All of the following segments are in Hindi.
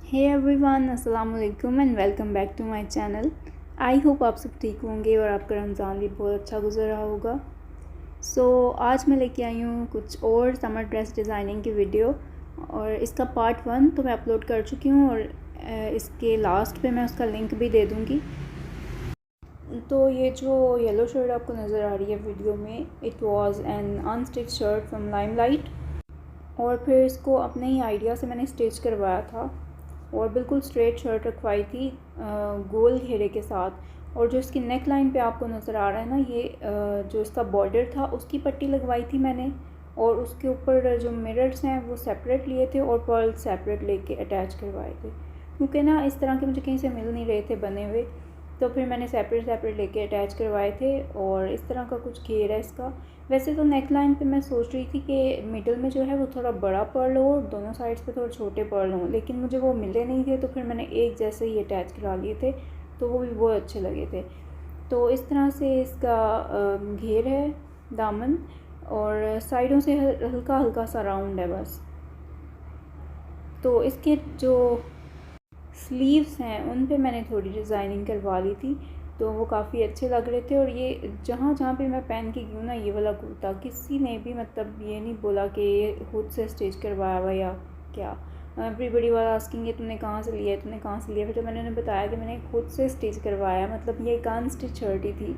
हे एवरीवन, अस्सलाम वालेकुम and welcome back to my channel. I hope आप सब ठीक होंगे और आपका रमज़ान भी बहुत अच्छा गुजर रहा होगा। आज मैं लेके आई हूँ कुछ और समर ड्रेस डिज़ाइनिंग की वीडियो और इसका पार्ट 1 तो मैं अपलोड कर चुकी हूँ और इसके लास्ट पे मैं उसका लिंक भी दे दूँगी। तो ये जो येलो शर्ट आपको नज़र आ रही है वीडियो में, it was an unstitch shirt from limelight और फिर इसको अपने ही आइडिया से मैंने स्टिच करवाया था और बिल्कुल स्ट्रेट शर्ट रखवाई थी गोल घेरे के साथ। और जो इसकी नेक लाइन पे आपको नज़र आ रहा है ना, ये जो इसका बॉर्डर था उसकी पट्टी लगवाई थी मैंने और उसके ऊपर जो मिरर्स हैं वो सेपरेट लिए थे और पर्ल सेपरेट लेके अटैच करवाए थे, क्योंकि ना इस तरह के मुझे कहीं से मिल नहीं रहे थे बने हुए, तो फिर मैंने सेपरेट लेके अटैच करवाए थे। और इस तरह का कुछ घेर है इसका। वैसे तो नेक लाइन पे मैं सोच रही थी कि मिडल में जो है वो थोड़ा बड़ा पर्ल हो और दोनों साइड्स पे थोड़े छोटे पर्ल हों, लेकिन मुझे वो मिले नहीं थे, तो फिर मैंने एक जैसे ही अटैच करा लिए थे, तो वो भी बहुत अच्छे लगे थे। तो इस तरह से इसका घेर है दामन और साइडों से हल्का हल्का सा राउंड है बस। तो इसके जो स्लीव्स हैं उन पे मैंने थोड़ी डिज़ाइनिंग करवा ली थी, तो वो काफ़ी अच्छे लग रहे थे। और ये जहाँ जहाँ पे मैं पहन के गई हूँ ना, ये वाला कुर्ता किसी ने भी मतलब ये नहीं बोला कि ये खुद से स्टिच करवाया हुआ या क्या। एवरीबडी वाला आस्किंग ये तुमने कहाँ से लिया है, तुमने कहाँ से लिया। फिर जब मैंने उन्हें बताया कि मैंने खुद से स्टिच करवाया, मतलब ये एक अनस्टिच शर्ट ही थी।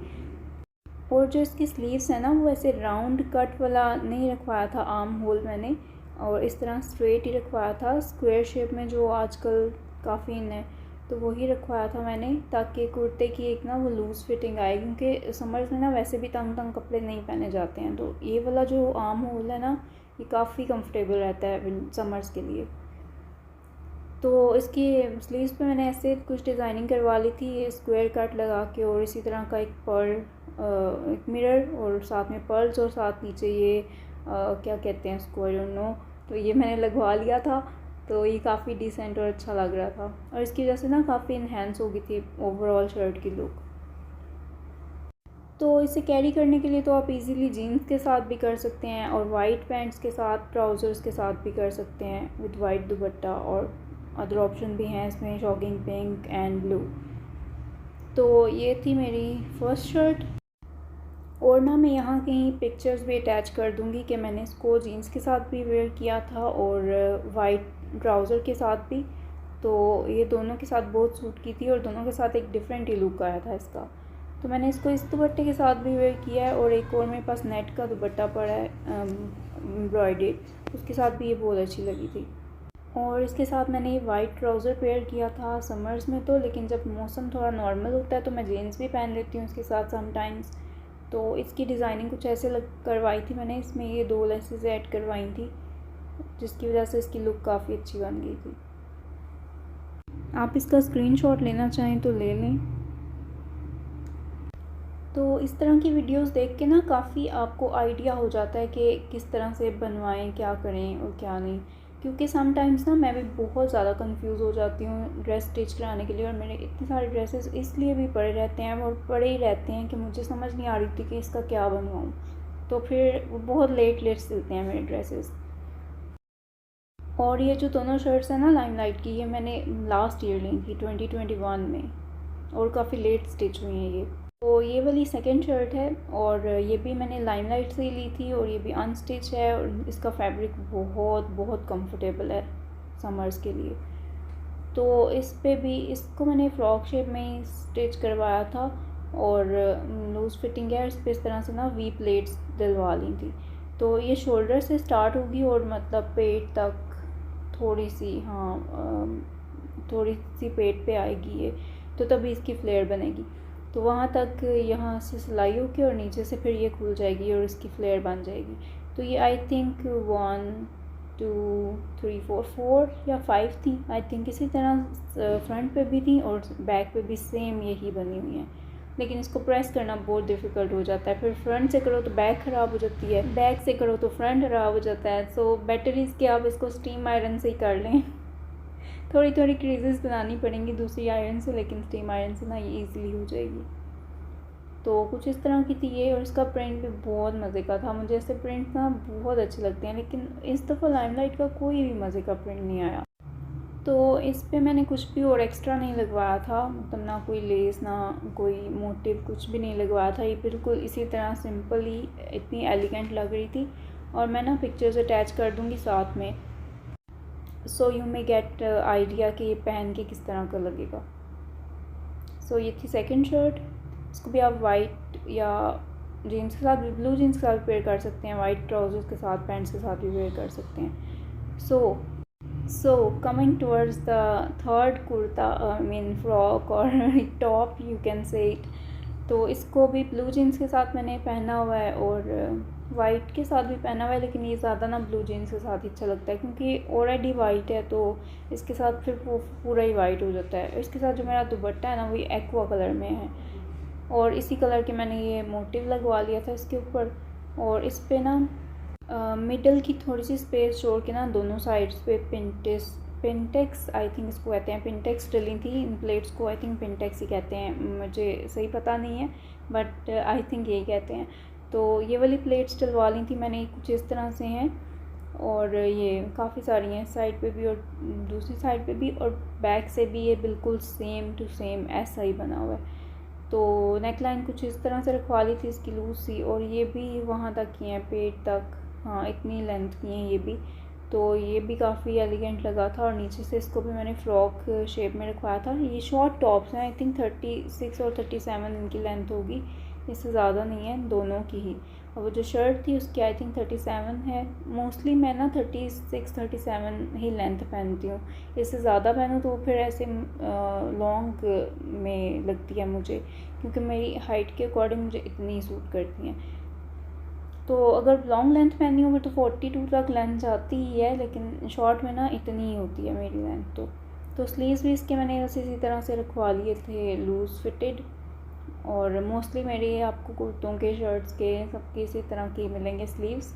और जो इसकी स्लीव्स है ना, वो ऐसे राउंड कट वाला नहीं रखवाया था आर्म होल मैंने, और इस तरह स्ट्रेट ही रखवाया था स्क्वायर शेप में जो आजकल काफ़ी इन है, तो वही रखवाया था मैंने, ताकि कुर्ते की एक ना वो लूज़ फिटिंग आए, क्योंकि समर्स में ना वैसे भी तंग तंग कपड़े नहीं पहने जाते हैं। तो ये वाला जो आर्म होल है ना, ये काफ़ी कंफर्टेबल रहता है समर्स के लिए। तो इसकी स्लीव्स पे मैंने ऐसे कुछ डिज़ाइनिंग करवा ली थी स्क्वायर कट लगा के, और इसी तरह का एक पर्ल एक मिरर और साथ में पर्ल्स और साथ नीचे ये क्या कहते हैं इसको, आई डोंट नो। तो ये मैंने लगवा लिया था, तो ये काफ़ी डिसेंट और अच्छा लग रहा था और इसकी वजह से ना काफ़ी इन्हेंस हो गई थी ओवरऑल शर्ट की लुक। तो इसे कैरी करने के लिए तो आप इजीली जीन्स के साथ भी कर सकते हैं और वाइट पैंट्स के साथ, ट्राउज़र्स के साथ भी कर सकते हैं विद वाइट दुपट्टा, और अदर ऑप्शन भी हैं इसमें, शॉकिंग पिंक एंड ब्लू। तो ये थी मेरी फर्स्ट शर्ट। और ना मैं यहाँ कहीं पिक्चर्स भी अटैच कर दूँगी कि मैंने इसको जीन्स के साथ भी वेयर किया था और वाइट ट्राउज़र के साथ भी। तो ये दोनों के साथ बहुत सूट की थी और दोनों के साथ एक डिफरेंट ही लुक आया था इसका। तो मैंने इसको इस दुपट्टे के साथ भी वेयर किया है और एक और मेरे पास नेट का दुपट्टा पड़ा है एम्ब्रॉयडेड, उसके साथ भी ये बहुत अच्छी लगी थी। और इसके साथ मैंने ये वाइट ट्राउज़र पेयर किया था समर्स में, तो लेकिन जब मौसम थोड़ा नॉर्मल होता है तो मैं जीन्स भी पहन लेती हूँ इसके साथ समटाइम्स। तो इसकी डिज़ाइनिंग कुछ ऐसे करवाई थी मैंने, इसमें ये 2 लेसेस ऐड करवाई थी, जिसकी वजह से इसकी लुक काफ़ी अच्छी बन गई थी। आप इसका स्क्रीनशॉट लेना चाहें तो ले लें। तो इस तरह की वीडियोस देख के ना काफ़ी आपको आइडिया हो जाता है कि किस तरह से बनवाएं, क्या करें और क्या नहीं। क्योंकि समटाइम्स ना मैं भी बहुत ज़्यादा कंफ्यूज हो जाती हूँ ड्रेस स्टिच कराने के लिए, और मेरे इतने सारे ड्रेसेस इसलिए भी पड़े रहते हैं और पड़े ही रहते हैं कि मुझे समझ नहीं आ रही थी कि इसका क्या बनवाऊँ। तो फिर बहुत लेट सिलते हैं मेरे ड्रेसेस। और ये जो दोनों शर्ट्स हैं ना लाइमलाइट की, ये मैंने लास्ट ईयर ली थी 2021 में, और काफ़ी लेट स्टिच हुई हैं ये। तो ये वाली सेकंड शर्ट है और ये भी मैंने लाइमलाइट से ही ली थी और ये भी अनस्टिच है और इसका फैब्रिक बहुत बहुत कंफर्टेबल है समर्स के लिए। तो इस पे भी इसको मैंने फ़्रॉक शेप में ही स्टिच करवाया था और लूज़ फिटिंग है, इस पर इस तरह से ना वी प्लेट्स दिलवा ली थी। तो ये शोल्डर से स्टार्ट होगी और मतलब पेट तक थोड़ी सी, हाँ थोड़ी सी पेट पे आएगी ये, तो तभी इसकी फ्लेयर बनेगी। तो वहाँ तक यहाँ से सिलाई होगी और नीचे से फिर ये खुल जाएगी और इसकी फ्लेयर बन जाएगी। तो ये आई थिंक 1 2 3 4 या 5 थी आई थिंक, इसी तरह फ्रंट पे भी थी और बैक पे भी सेम यही बनी हुई है। लेकिन इसको प्रेस करना बहुत डिफ़िकल्ट हो जाता है, फिर फ्रंट से करो तो बैक ख़राब हो जाती है, बैक से करो तो फ्रंट ख़राब हो जाता है। सो बेटर इज़ कि आप इसको स्टीम आयरन से ही कर लें। थोड़ी थोड़ी क्रीजेस बनानी पड़ेंगी दूसरी आयरन से, लेकिन स्टीम आयरन से ना ये ईज़िली हो जाएगी। तो कुछ इस तरह की थी ये, और इसका प्रिंट भी बहुत मज़े का था। मुझे ऐसे प्रिंट ना बहुत अच्छे लगते हैं, लेकिन इस दफ़ा लाइमलाइट का कोई भी मज़े का प्रिंट नहीं आया। तो इस पे मैंने कुछ भी और एक्स्ट्रा नहीं लगवाया था, मतलब ना कोई लेस ना कोई मोटिव, कुछ भी नहीं लगवाया था। ये बिल्कुल इसी तरह सिंपल ही इतनी एलिगेंट लग रही थी। और मैं ना पिक्चर्स अटैच कर दूँगी साथ में, so you may get idea कि ये पहन के किस तरह का लगेगा। सो ये थी सेकंड शर्ट। इसको भी आप वाइट या जीन्स के साथ भी, ब्लू जीन्स के साथ वेयर कर सकते हैं, वाइट ट्राउजर्स के साथ, पैंट्स के साथ भी वेयर कर सकते हैं। So coming towards the third kurta, I mean frock और top you can say it. तो इसको भी ब्लू जीन्स के साथ मैंने पहना हुआ है और वाइट के साथ भी पहना हुआ है, लेकिन ये ज़्यादा ना ब्लू जीन्स के साथ ही अच्छा लगता है क्योंकि ऑलरेडी वाइट है, तो इसके साथ फिर वो पूरा ही वाइट हो जाता है। इसके साथ जो मेरा दुपट्टा है ना, वो एक्वा कलर में है और इसी कलर के मैंने ये मोटिव लगवा लिया था इसके ऊपर। और इस पर ना मिडल की थोड़ी सी स्पेस छोड़ के ना दोनों साइड्स पे पिंटेक्स आई थिंक इसको कहते हैं, पिंटेक्स डली थी। इन प्लेट्स को आई थिंक पिंटेक्स ही कहते हैं, मुझे सही पता नहीं है बट आई थिंक यही कहते हैं। तो ये वाली प्लेट्स डलवा ली थी मैंने, कुछ इस तरह से हैं और ये काफ़ी सारी हैं, साइड पे भी और दूसरी साइड पे भी, और बैक से भी ये बिल्कुल सेम टू सेम ऐसा ही बना हुआ है। तो नेक लाइन कुछ इस तरह से रखवा ली थी इसकी लूज सी, और ये भी वहाँ तक की हैं, पेट तक, हाँ इतनी लेंथ की हैं ये भी। तो ये भी काफ़ी एलिगेंट लगा था। और नीचे से इसको भी मैंने फ़्रॉक शेप में रखवाया था। ये शॉर्ट टॉप्स हैं, आई थिंक 36 और 37 इनकी लेंथ होगी, इससे ज़्यादा नहीं है, दोनों की ही। और वो जो शर्ट थी उसकी आई थिंक 37 है। मोस्टली मैं ना 36 37 ही लेंथ पहनती हूँ, इससे ज़्यादा पहनूँ तो फिर ऐसे लॉन्ग में लगती है मुझे, क्योंकि मेरी हाइट के अकॉर्डिंग मुझे इतनी सूट करती हैं। तो अगर लॉन्ग लेंथ पहननी हो तो 42 तक लेंथ जाती ही है, लेकिन शॉर्ट में ना इतनी ही होती है मेरी लेंथ। तो स्लीव्स भी इसके मैंने बस इसी तरह से रखवा लिए थे, लूज़ फिटेड। और मोस्टली मेरे आपको कुर्तों के, शर्ट्स के, सबके इसी तरह के मिलेंगे स्लीव्स।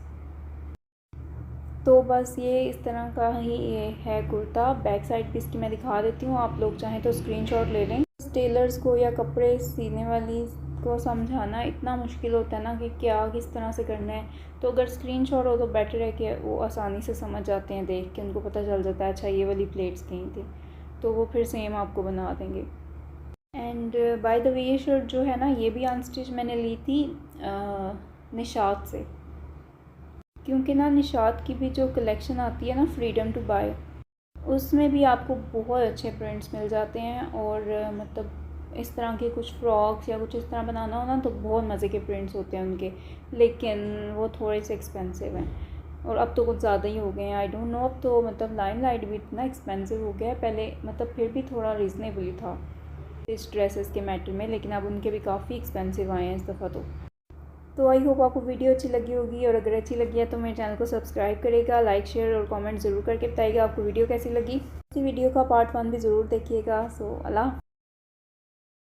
तो बस ये इस तरह का ही ये है कुर्ता। बैक साइड भी इसकी मैं दिखा देती हूँ, आप लोग चाहें तो स्क्रीनशॉट ले लें। टेलर्स को या कपड़े सीने वाली को समझाना इतना मुश्किल होता है ना कि क्या किस तरह से करना है, तो अगर स्क्रीनशॉट हो तो बेटर है कि वो आसानी से समझ जाते हैं, देख के उनको पता चल जाता है अच्छा ये वाली प्लेट्स कहीं थी, तो वो फिर सेम आपको बना देंगे। एंड बाय द वे ये शर्ट जो है ना, ये भी अनस्टिच मैंने ली थी निशात से, क्योंकि ना निशात की भी जो कलेक्शन आती है ना, फ्रीडम टू बाय, उसमें भी आपको बहुत अच्छे प्रिंट्स मिल जाते हैं। और मतलब इस तरह के कुछ फ्रॉक्स या कुछ इस तरह बनाना हो ना, तो बहुत मज़े के प्रिंट्स होते हैं उनके, लेकिन वो थोड़े से एक्सपेंसिव हैं और अब तो कुछ ज़्यादा ही हो गए हैं। आई डोंट नो, अब तो मतलब लाइमलाइट भी इतना एक्सपेंसिव हो गया है, पहले मतलब फिर भी थोड़ा रीज़नेबल ही था इस ड्रेसेस के मैटर में, लेकिन अब उनके भी काफ़ी एक्सपेंसिव आए हैं इस दफ़ा। तो आई होप आपको वीडियो अच्छी लगी होगी, और अगर अच्छी लगी है तो मेरे चैनल को सब्सक्राइब करेगा, लाइक शेयर और कमेंट ज़रूर करके बताइएगा आपको वीडियो कैसी लगी। इसी वीडियो का पार्ट 1 भी ज़रूर देखिएगा। सो अल्लाह।